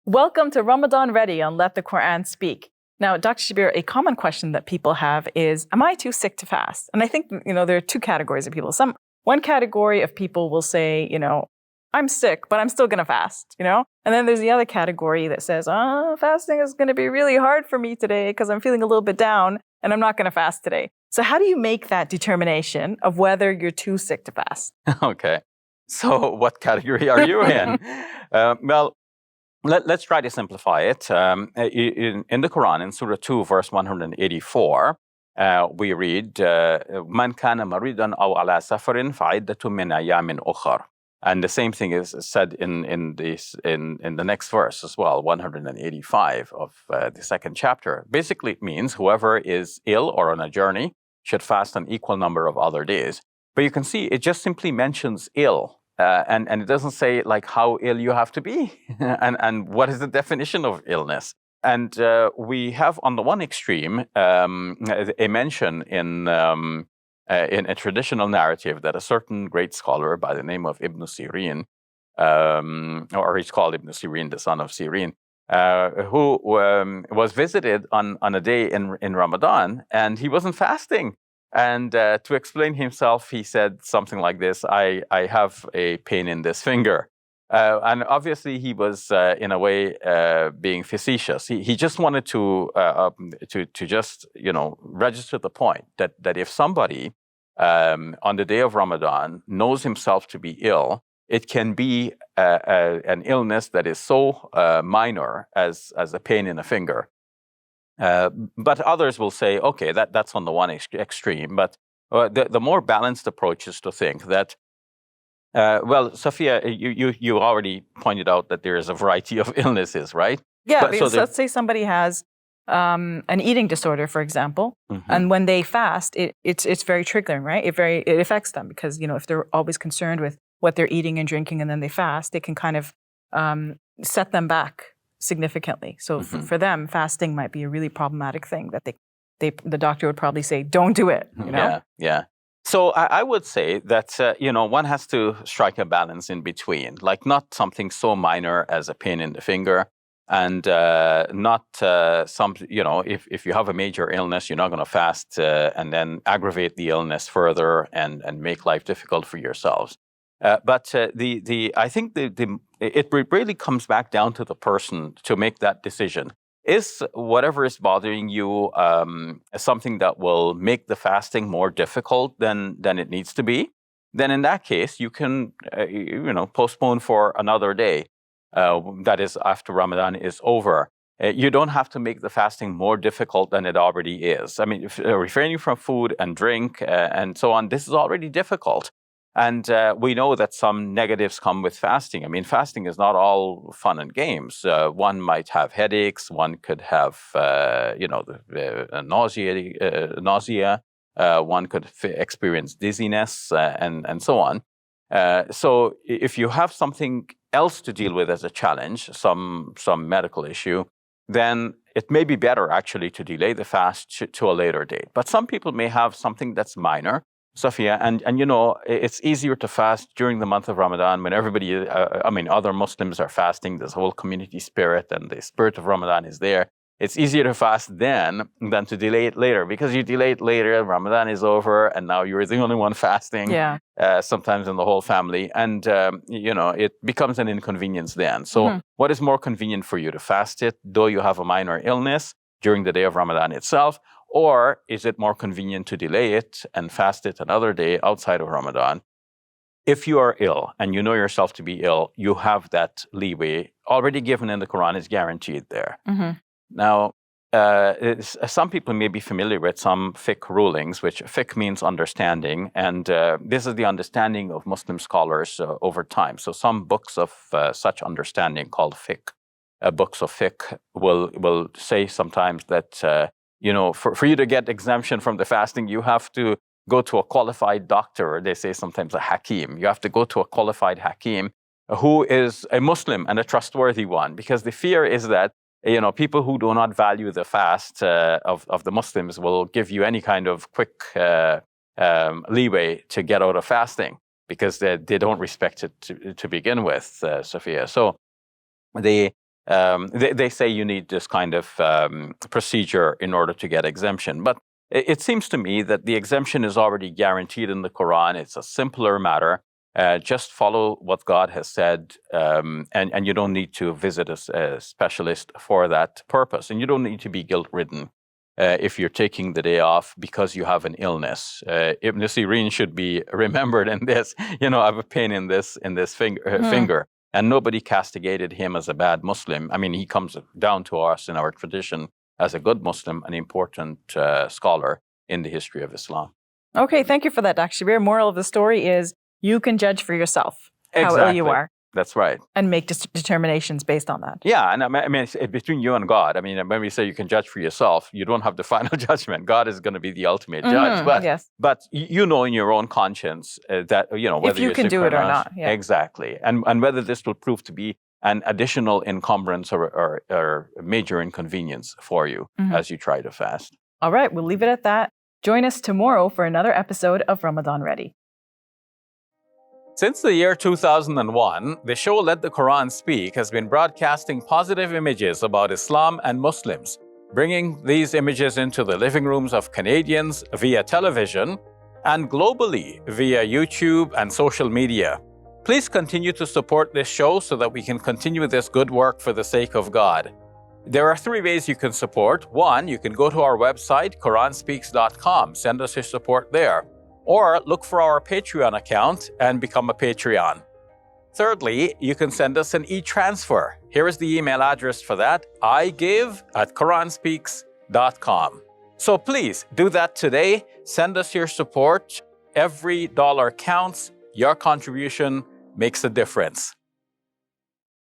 Welcome to Ramadan Ready on Let the Quran Speak. Now, Dr. Shabir, a common question that people have is, am I too sick to fast? And I think, there are two categories of people. One category of people will say, I'm sick, but I'm still going to fast, And then there's the other category that says, fasting is going to be really hard for me today because I'm feeling a little bit down and I'm not going to fast today. So how do you make that determination of whether you're too sick to fast? Okay. So what category are you in? Let's try to simplify it. In the Quran, in Surah 2, verse 184, we read, "Man kana maridan aw ala safarin fa'iddatun min ayamin ukhar." And the same thing is said in the next verse as well, 185 of the second chapter. Basically, it means whoever is ill or on a journey should fast an equal number of other days. But you can see it just simply mentions ill. And it doesn't say like how ill you have to be and what is the definition of illness. And we have on the one extreme a mention in a traditional narrative that a certain great scholar by the name of Ibn Sirin, or he's called Ibn Sirin, the son of Sirin, who was visited on a day in Ramadan, and he wasn't fasting. And to explain himself, he said something like this: "I have a pain in this finger," and obviously he was in a way being facetious. He just wanted to just register the point that if somebody on the day of Ramadan knows himself to be ill, it can be an illness that is so minor as a pain in a finger. But others will say, okay, that's on the one extreme. But the more balanced approach is to think that, Safiyyah, you already pointed out that there is a variety of illnesses, right? Yeah, because let's say somebody has an eating disorder, for example, and when they fast, it's very triggering, right? It affects them because if they're always concerned with what they're eating and drinking, and then they fast, it can kind of set them back significantly. So for them, fasting might be a really problematic thing that the doctor would probably say, don't do it. Yeah. So I would say that one has to strike a balance in between, like not something so minor as a pain in the finger, and not if you have a major illness, you're not going to fast and then aggravate the illness further and make life difficult for yourselves. But I think it really comes back down to the person to make that decision. Is whatever is bothering you something that will make the fasting more difficult than it needs to be? Then in that case, you can postpone for another day. That is after Ramadan is over. You don't have to make the fasting more difficult than it already is. I mean, refraining from food and drink and so on, this is already difficult. And we know that some negatives come with fasting. I mean, fasting is not all fun and games. One might have headaches. One could have, nausea. One could experience dizziness and so on. So if you have something else to deal with as a challenge, some medical issue, then it may be better actually to delay the fast to a later date. But some people may have something that's minor, Safiyyah, and it's easier to fast during the month of Ramadan when everybody, other Muslims are fasting. There's a whole community spirit, and the spirit of Ramadan is there. It's easier to fast then than to delay it later, because you delay it later, Ramadan is over, and now you're the only one fasting. Yeah. Sometimes in the whole family, and it becomes an inconvenience then. So, what is more convenient for you, to fast it though you have a minor illness during the day of Ramadan itself? Or is it more convenient to delay it and fast it another day outside of Ramadan? If you are ill and you know yourself to be ill, you have that leeway already given in the Quran, is guaranteed there. Now, some people may be familiar with some fiqh rulings, which fiqh means understanding. And this is the understanding of Muslim scholars over time. So some books of such understanding called fiqh, books of fiqh will say sometimes that for you to get exemption from the fasting, you have to go to a qualified doctor, or they say sometimes a hakim. You have to go to a qualified hakim who is a Muslim and a trustworthy one, because the fear is that people who do not value the fast of the Muslims will give you any kind of quick leeway to get out of fasting, because they don't respect it to begin with, Safiyyah. So They say you need this kind of procedure in order to get exemption. But it seems to me that the exemption is already guaranteed in the Quran. It's a simpler matter. Just follow what God has said, and you don't need to visit a specialist for that purpose. And you don't need to be guilt-ridden if you're taking the day off because you have an illness. Ibn Sirin should be remembered in this. I have a pain in this finger. And nobody castigated him as a bad Muslim. I mean, he comes down to us in our tradition as a good Muslim, an important scholar in the history of Islam. Okay, thank you for that, Dr. Shabir. Moral of the story is you can judge for yourself how ill you are. That's right. And make determinations based on that. Yeah, and I mean, it's between you and God. I mean, when we say you can judge for yourself, you don't have the final judgment. God is going to be the ultimate judge. But you know in your own conscience that, whether if you can do it or not. Yeah. Exactly. And whether this will prove to be an additional encumbrance or major inconvenience for you as you try to fast. All right, we'll leave it at that. Join us tomorrow for another episode of Ramadan Ready. Since the year 2001, the show Let the Quran Speak has been broadcasting positive images about Islam and Muslims, bringing these images into the living rooms of Canadians via television and globally via YouTube and social media. Please continue to support this show so that we can continue this good work for the sake of God. There are 3 ways you can support. 1, you can go to our website, QuranSpeaks.com. Send us your support there. Or look for our Patreon account and become a Patreon. Thirdly, you can send us an e-transfer. Here is the email address for that, igive@QuranSpeaks.com. So please do that today. Send us your support. Every dollar counts. Your contribution makes a difference.